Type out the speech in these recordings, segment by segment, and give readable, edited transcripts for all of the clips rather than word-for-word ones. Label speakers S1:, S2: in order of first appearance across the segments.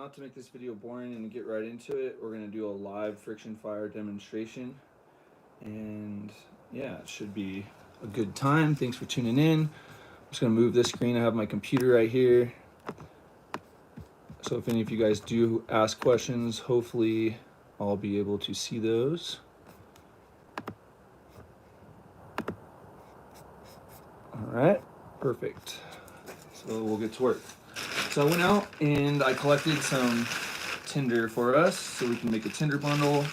S1: not to make this video boring and get right into it, we're going to do a live friction fire demonstration. And yeah, it should be a good time. Thanks for tuning in. I'm just going to move this screen. I have my computer right here. So if any of you guys do ask questions, hopefully I'll be able to see those. All right, perfect. So we'll get to work. So I went out and I collected some tinder for us so we can make a tinder bundle.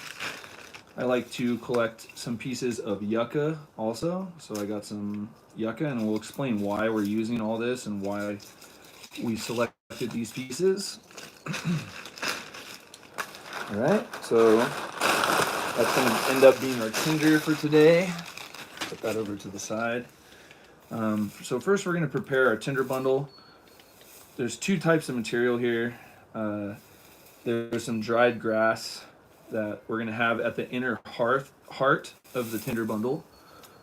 S1: I like to collect some pieces of yucca also. So I got some yucca, and we'll explain why we're using all this and why we selected these pieces. All right, so that's going to end up being our tinder for today. Put that over to the side. So first we're going to prepare our tinder bundle. There's two types of material here. There's some dried grass that we're going to have at the inner heart of the tinder bundle.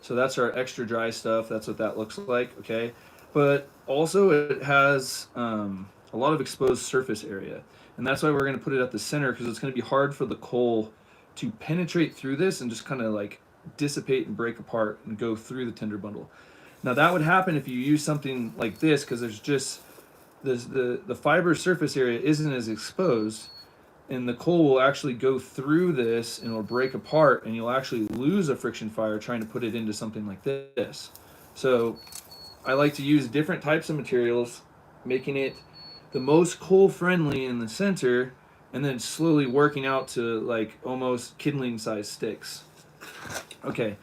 S1: So that's our extra dry stuff. That's what that looks like, okay? But also it has a lot of exposed surface area. And that's why we're going to put it at the center, because it's going to be hard for the coal to penetrate through this and just kind of like dissipate and break apart and go through the tinder bundle. Now that would happen if you use something like this, because there's just the fiber surface area isn't as exposed, and the coal will actually go through this and it'll break apart, and you'll actually lose a friction fire trying to put it into something like this. So I like to use different types of materials, making it the most coal friendly in the center, and then slowly working out to like almost kindling size sticks. Okay,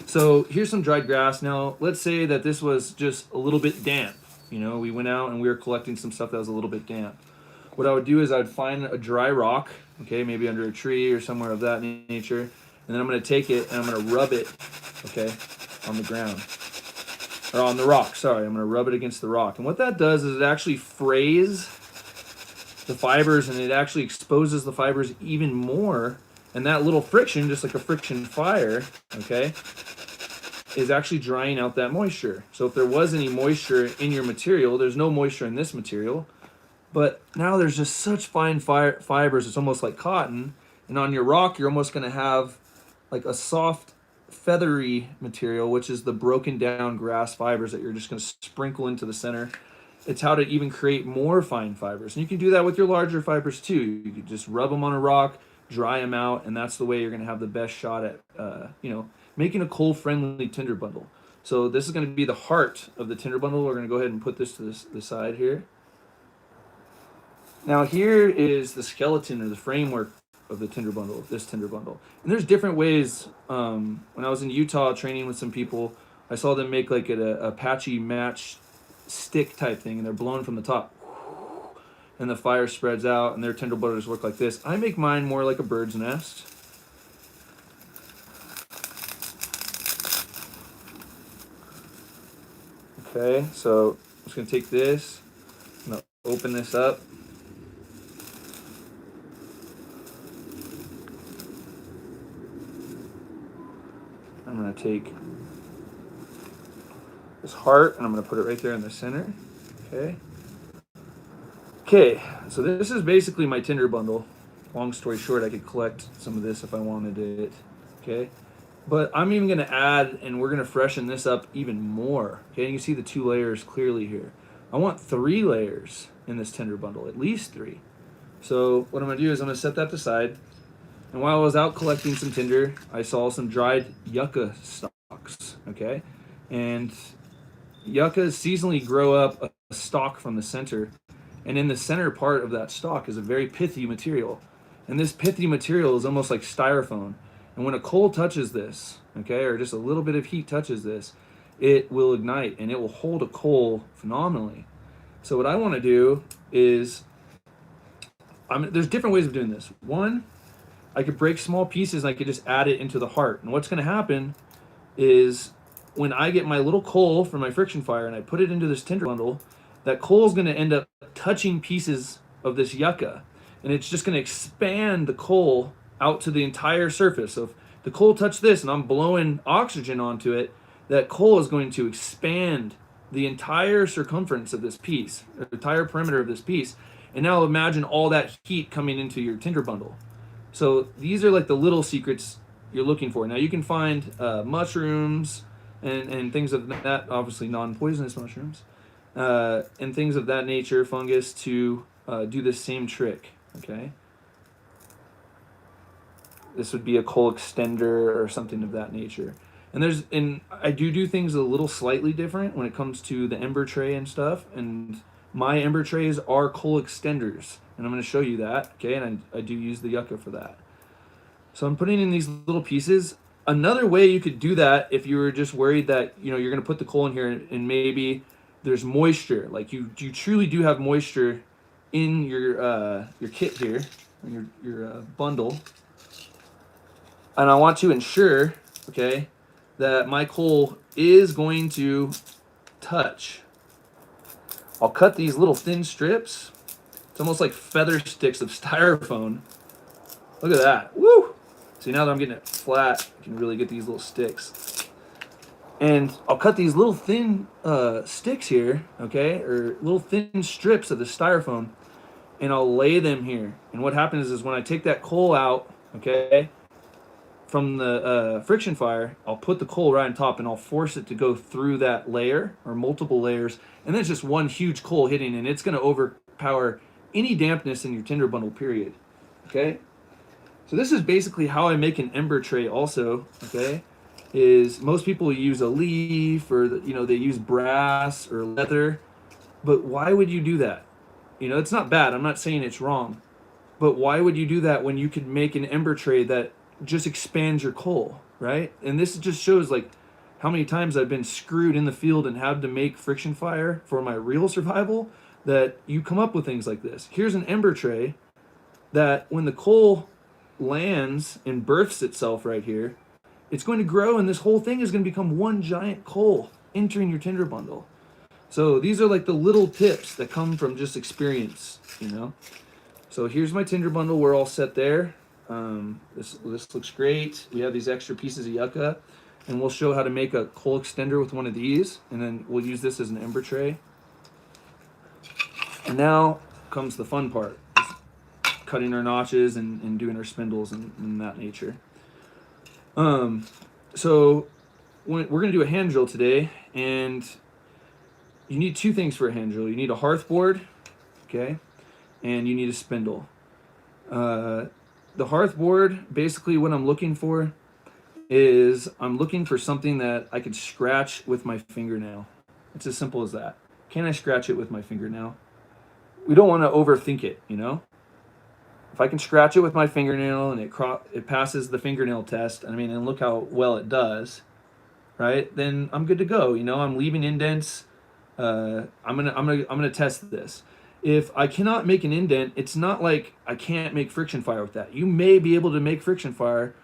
S1: so here's some dried grass. Now let's say that this was just a little bit damp. You know, we went out and we were collecting some stuff that was a little bit damp. What I would do is I'd find a dry rock, okay, maybe under a tree or somewhere of that nature, and then I'm going to take it and I'm going to rub it, okay, on the ground. Or on the rock, sorry. I'm going to rub it against the rock. And what that does is it actually frays the fibers, and it actually exposes the fibers even more. And that little friction, just like a friction fire, okay, is actually drying out that moisture. So if there was any moisture in your material, there's no moisture in this material, but now there's just such fine fibers, it's almost like cotton. And on your rock, you're almost going to have like a soft, feathery material, which is the broken down grass fibers that you're just going to sprinkle into the center. It's how to even create more fine fibers. And you can do that with your larger fibers too. You can just rub them on a rock, dry them out, and that's the way you're going to have the best shot at, making a coal-friendly tinder bundle. So this is going to be the heart of the tinder bundle. We're going to go ahead and put this to the side here. Now here is the skeleton or the framework of the tinder bundle, this tinder bundle. And there's different ways. When I was in Utah training with some people, I saw them make like a Apache match stick type thing, and they're blown from the top. And the fire spreads out, and their tinder bundles work like this. I make mine more like a bird's nest. Okay, so I'm just going to take this, I'm going to open this up. I'm going to take this heart, and I'm going to put it right there in the center. Okay. Okay, so this is basically my tinder bundle. Long story short, I could collect some of this if I wanted it. Okay. But I'm even going to add, and we're going to freshen this up even more. Okay, you can see the 2 layers clearly here. I want 3 layers in this tinder bundle, at least 3. So what I'm going to do is I'm going to set that aside. And while I was out collecting some tinder, I saw some dried yucca stalks. Okay, and yuccas seasonally grow up a stalk from the center, and in the center part of that stalk is a very pithy material. And this pithy material is almost like styrofoam. And when a coal touches this, okay, or just a little bit of heat touches this, it will ignite and it will hold a coal phenomenally. So what I want to do is, there's different ways of doing this. One, I could break small pieces and I could just add it into the heart. And what's going to happen is when I get my little coal from my friction fire and I put it into this tinder bundle, that coal is going to end up touching pieces of this yucca. And it's just going to expand the coal out to the entire surface. So if the coal touched this and I'm blowing oxygen onto it, that coal is going to expand the entire circumference of this piece, the entire perimeter of this piece, And now imagine all that heat coming into your Tinder bundle. So these are like the little secrets you're looking for. Now you can find mushrooms and things of that, obviously non-poisonous mushrooms, and things of that nature, fungus, to do the same trick, okay? This would be a coal extender or something of that nature. And I do things a little slightly different when it comes to the Ember Tray and stuff. And my Ember Trays are coal extenders, and I'm going to show you that, okay? And I do use the Yucca for that. So I'm putting in these little pieces. Another way you could do that, if you were just worried that you're going to put the coal in here and maybe there's moisture, like you truly do have moisture in your kit here, in your bundle. And I want to ensure, okay, that my coal is going to touch. I'll cut these little thin strips. It's almost like feather sticks of styrofoam. Look at that. Woo! See, now that I'm getting it flat, I can really get these little sticks. And I'll cut these little thin sticks here, okay, or little thin strips of the styrofoam, and I'll lay them here. And what happens is when I take that coal out, okay, from the friction fire, I'll put the coal right on top and I'll force it to go through that layer or multiple layers, and then it's just one huge coal hitting, and it's going to overpower any dampness in your Tinder bundle, period. Okay? So this is basically how I make an Ember Tray also, okay? Is most people use a leaf, or they use brass or leather, but why would you do that? It's not bad. I'm not saying it's wrong, but why would you do that when you could make an Ember Tray that just expands your coal, right? And this just shows like how many times I've been screwed in the field and had to make friction fire for my real survival, that you come up with things like this. Here's an Ember Tray that when the coal lands and births itself right here, it's going to grow, and this whole thing is going to become one giant coal entering your Tinder bundle. So these are like the little tips that come from just experience, So here's my Tinder bundle. We're all set there. This looks great. We have these extra pieces of Yucca, and we'll show how to make a coal extender with one of these, and then we'll use this as an Ember Tray. And now comes the fun part, cutting our notches and doing our spindles and that nature. So we're going to do a hand drill today, and you need two things for a hand drill. You need a hearth board, okay, and you need a spindle. The hearth board, basically what I'm looking for is I'm looking for something that I could scratch with my fingernail. It's as simple as that. Can I scratch it with my fingernail? We don't want to overthink it, If I can scratch it with my fingernail and it passes the fingernail test, and look how well it does, right? Then I'm good to go. I'm leaving indents. I'm gonna test this. If I cannot make an indent, it's not like I can't make friction fire with that. You may be able to make friction fire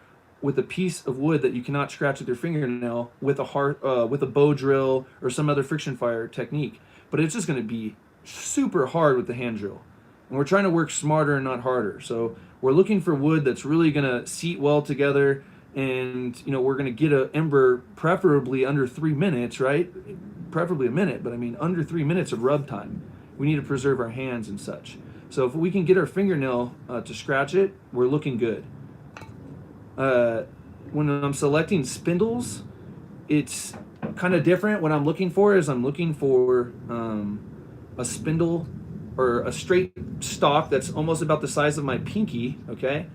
S1: with a piece of wood that you cannot scratch with your fingernail with a bow drill or some other friction fire technique. But it's just going to be super hard with the hand drill. And we're trying to work smarter and not harder. So we're looking for wood that's really going to seat well together, and we're going to get an ember preferably under 3 minutes, right? Preferably a minute, but under 3 minutes of rub time. We need to preserve our hands and such. So if we can get our fingernail to scratch it, we're looking good. When I'm selecting spindles, it's kind of different. What I'm looking for is I'm looking for a spindle or a straight stalk that's almost about the size of my pinky, okay?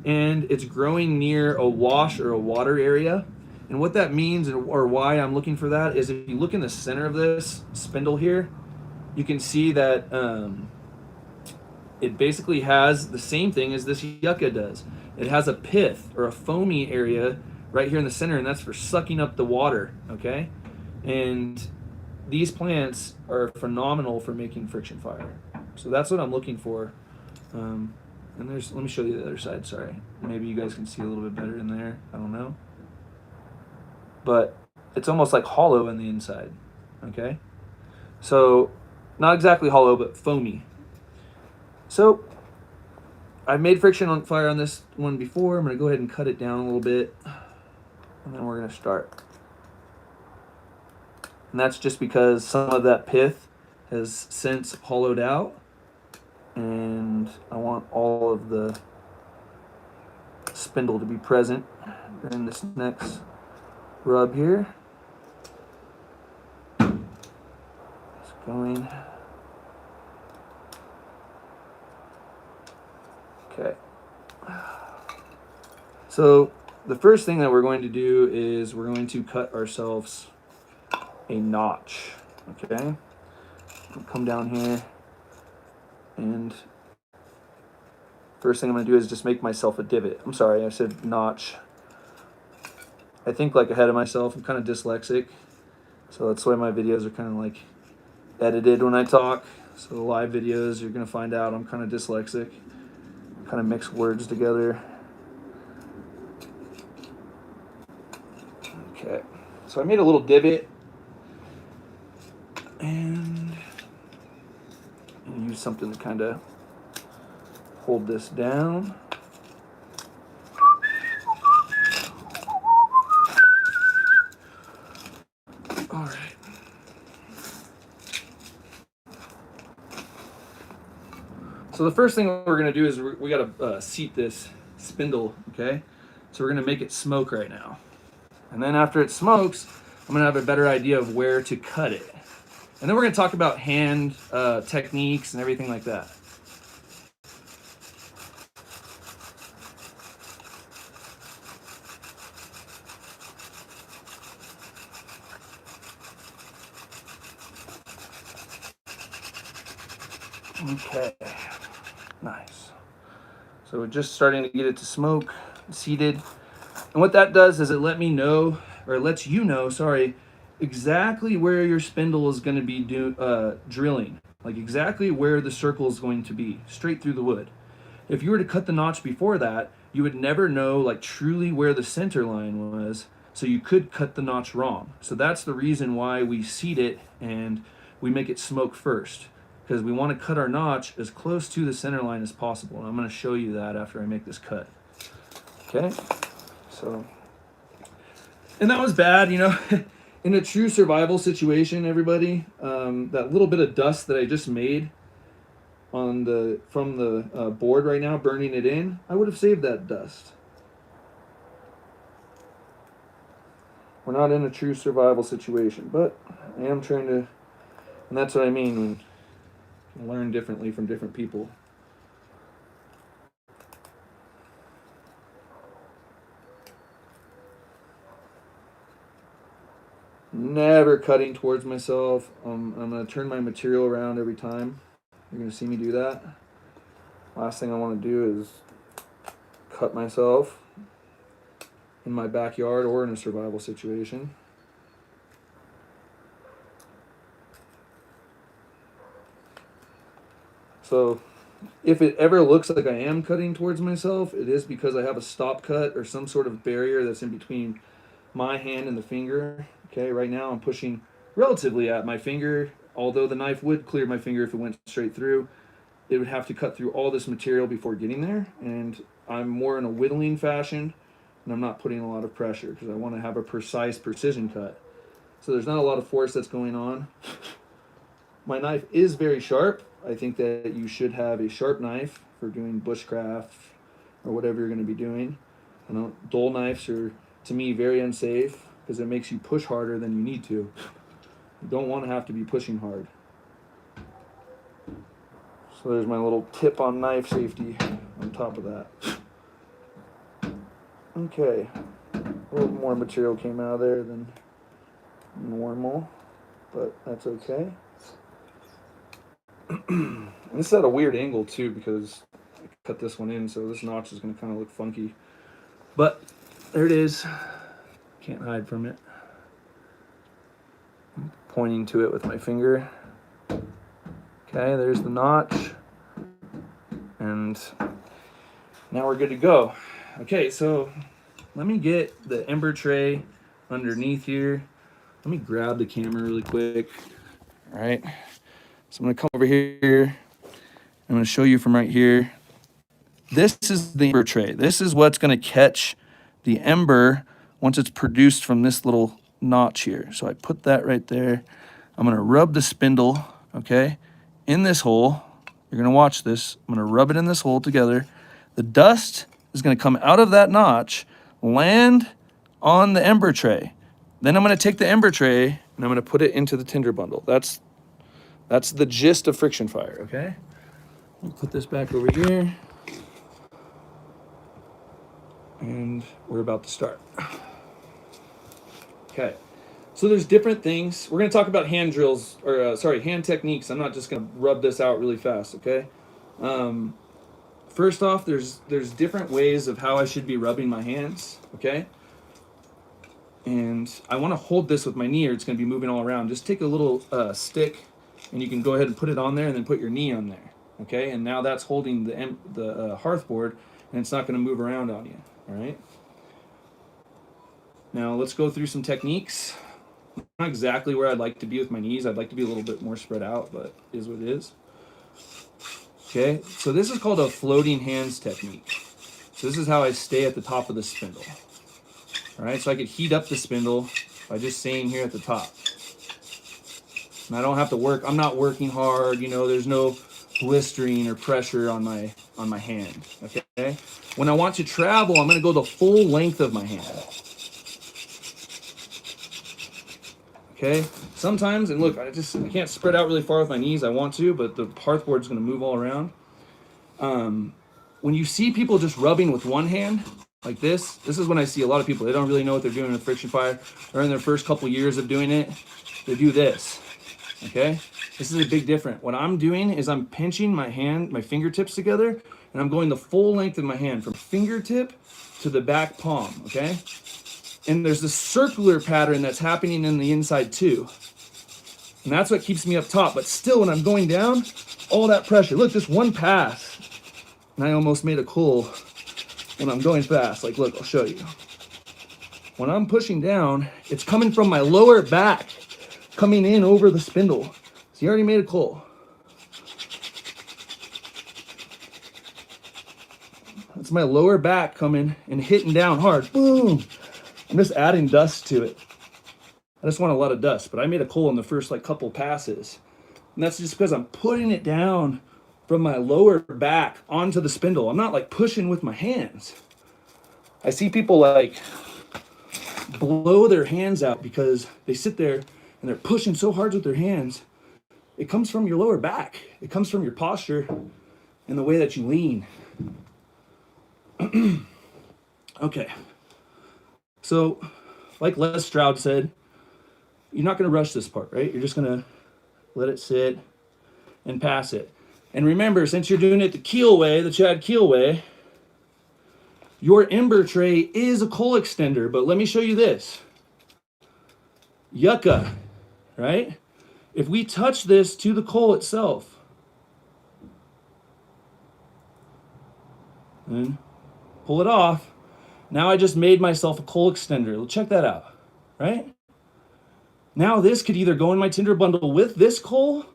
S1: And it's growing near a wash or a water area. And what that means, or why I'm looking for that, is if you look in the center of this spindle here, you can see that it basically has the same thing as this Yucca does. It has a pith or a foamy area right here in the center, and that's for sucking up the water, okay? And these plants are phenomenal for making friction fire. So that's what I'm looking for. And let me show you the other side, sorry. Maybe you guys can see a little bit better in there, I don't know. But it's almost like hollow in the inside, okay? So not exactly hollow, but foamy. So I've made friction fire on this one before. I'm going to go ahead and cut it down a little bit, and then we're going to start. And that's just because some of that pith has since hollowed out. and I want all of the spindle to be present in this next rub here. It's going. Okay. So the first thing that we're going to do is we're going to cut ourselves a notch. Okay. I'll come down here, and first thing I'm going to do is just make myself a divot. I'm sorry, I said notch. I think like ahead of myself. I'm kind of dyslexic, so that's why my videos are kind of like edited when I talk. So the live videos, you're going to find out I'm kind of dyslexic. Kind of mix words together. Okay, so I made a little divot, and use something to kind of hold this down. All right. So the first thing we're going to do is we got to seat this spindle, okay? So we're going to make it smoke right now. And then after it smokes, I'm going to have a better idea of where to cut it. And then we're going to talk about hand techniques and everything like that. Okay, nice. So we're just starting to get it to smoke, seated. And what that does is it lets you know, sorry, exactly where your spindle is going to be drilling. Like exactly where the circle is going to be, straight through the wood. If you were to cut the notch before that, you would never know like truly where the center line was, so you could cut the notch wrong. So that's the reason why we seat it and we make it smoke first, because we want to cut our notch as close to the center line as possible. And I'm going to show you that after I make this cut. Okay, so, and that was bad, you know. In a true survival situation, everybody, that little bit of dust that I just made from the board right now, burning it in, I would have saved that dust. We're not in a true survival situation, but I am trying to, and that's what I mean when you learn differently from different people. Never cutting towards myself. I'm going to turn my material around every time. You're going to see me do that. Last thing I want to do is cut myself in my backyard or in a survival situation. So if it ever looks like I am cutting towards myself, it is because I have a stop cut or some sort of barrier that's in between my hand and the finger. Okay, right now I'm pushing relatively at my finger, although the knife would clear my finger if it went straight through. It would have to cut through all this material before getting there, and I'm more in a whittling fashion, and I'm not putting a lot of pressure because I want to have a precise precision cut. So there's not a lot of force that's going on. My knife is very sharp. I think that you should have a sharp knife for doing bushcraft or whatever you're going to be doing. I know dull knives are, to me, very unsafe because it makes you push harder than you need to. You don't want to have to be pushing hard. So there's my little tip on knife safety on top of that. Okay, a little more material came out of there than normal, but that's okay. This is at a weird angle too because I cut this one in, so this notch is going to kind of look funky. But there it is. Can't hide from it. I'm pointing to it with my finger. Okay, there's the notch. And now we're good to go. Okay, so let me get the Ember Tray underneath here. Let me grab the camera really quick. All right. So I'm going to come over here. I'm going to show you from right here. This is the Ember Tray. This is what's going to catch the ember once it's produced from this little notch here. So I put that right there. I'm going to rub the spindle, okay, in this hole, You're going to watch this. I'm going to rub it in this hole together. The dust is going to come out of that notch, land on the Ember Tray. Then I'm going to take the Ember Tray and I'm going to put it into the Tinder Bundle. That's the gist of friction fire, okay? I'll put this back over here. And we're about to start. Okay, so there's different things. We're gonna talk about hand drills, or hand techniques. I'm not just gonna rub this out really fast, okay? First off, there's different ways of how I should be rubbing my hands, okay? And I wanna hold this with my knee or it's gonna be moving all around. Just take a little stick and you can go ahead and put it on there and then put your knee on there, okay? And now that's holding the hearth board and it's not gonna move around on you. All right. Now let's go through some techniques. Not exactly where I'd like to be with my knees. I'd like to be a little bit more spread out, but it is what it is. Okay, so this is called a floating hands technique. So this is how I stay at the top of the spindle. All right, so I could heat up the spindle by just staying here at the top. And I don't have to work. I'm not working hard. You know, there's no blistering or pressure on my hand. Okay. When I want to travel, I'm going to go the full length of my hand. Okay. Sometimes, and look, I can't spread out really far with my knees. I want to, but the hearthboard is going to move all around. When you see people just rubbing with one hand like this is when I see a lot of people. They don't really know what they're doing with friction fire. Or in their first couple years of doing it, they do this. Okay. This is a big difference. What I'm doing is I'm pinching my fingertips together, and I'm going the full length of my hand from fingertip to the back palm, okay? And there's this circular pattern that's happening in the inside too. And that's what keeps me up top. But still, when I'm going down, all that pressure. Look, just one pass, and I almost made a cool when I'm going fast. Like, look, I'll show you. When I'm pushing down, it's coming from my lower back, coming in over the spindle. So you already made a coal. That's my lower back coming and hitting down hard. Boom. I'm just adding dust to it. I just want a lot of dust, but I made a coal in the first couple passes. And that's just because I'm putting it down from my lower back onto the spindle. I'm not pushing with my hands. I see people blow their hands out because they sit there and they're pushing so hard with their hands. It comes from your lower back. It comes from your posture and the way that you lean. Okay. So, like Les Stroud said, you're not going to rush this part, right? You're just going to let it sit and pass it. And remember, since you're doing it the Keel way, the Chad Keel way, your Ember Tray is a coal extender. But let me show you this. Yucca, right? If we touch this to the coal itself, and pull it off, now I just made myself a coal extender. Check that out, right? Now this could either go in my Tinder Bundle with this coal,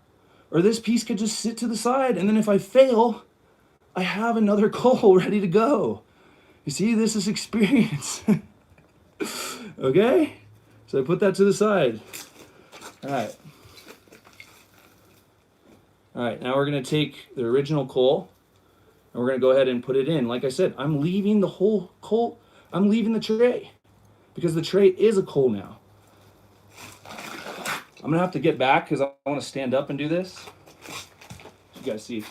S1: or this piece could just sit to the side, and then if I fail, I have another coal ready to go. You see, this is experience. Okay? So I put that to the side. All right, now we're going to take the original coal, and we're going to go ahead and put it in. Like I said, I'm leaving the whole coal. I'm leaving the tray, because the tray is a coal now. I'm going to have to get back, because I want to stand up and do this. You guys see.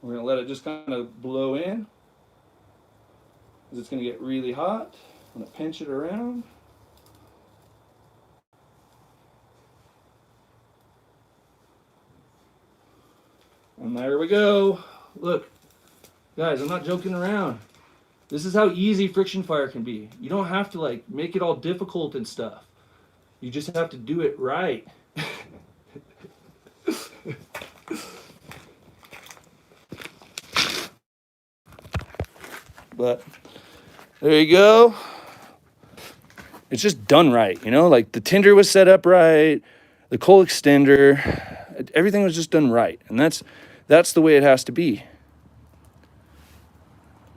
S1: We're going to let it just kind of blow in, because it's going to get really hot. I'm going to pinch it around. And there we go. Look, guys, I'm not joking around. This is how easy friction fire can be. You don't have to make it all difficult and stuff. You just have to do it right. But there you go. It's just done right, the tinder was set up right, the coal extender, everything was just done right. And that's the way it has to be.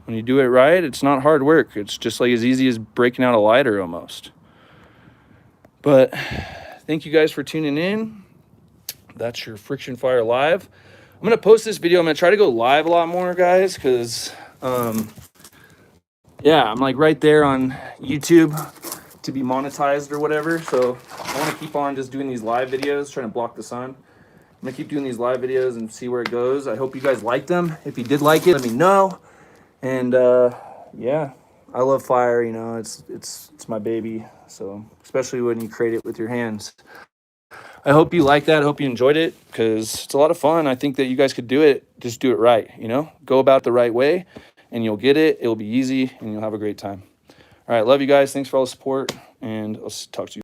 S1: When you do it right, it's not hard work. It's just as easy as breaking out a lighter almost. But thank you guys for tuning in. That's your Friction Fire Live. I'm going to post this video. I'm going to try to go live a lot more, guys, because, yeah, I'm like right there on YouTube to be monetized or whatever. So I want to keep on just doing these live videos, trying to block the sun. I'm going to keep doing these live videos and see where it goes. I hope you guys like them. If you did like it, let me know. And, yeah, I love fire, you know, it's my baby. So especially when you create it with your hands. I hope you like that. I hope you enjoyed it because it's a lot of fun. I think that you guys could do it. Just do it right, you know? Go about it the right way and you'll get it. It'll be easy and you'll have a great time. All right, love you guys. Thanks for all the support and I'll talk to you.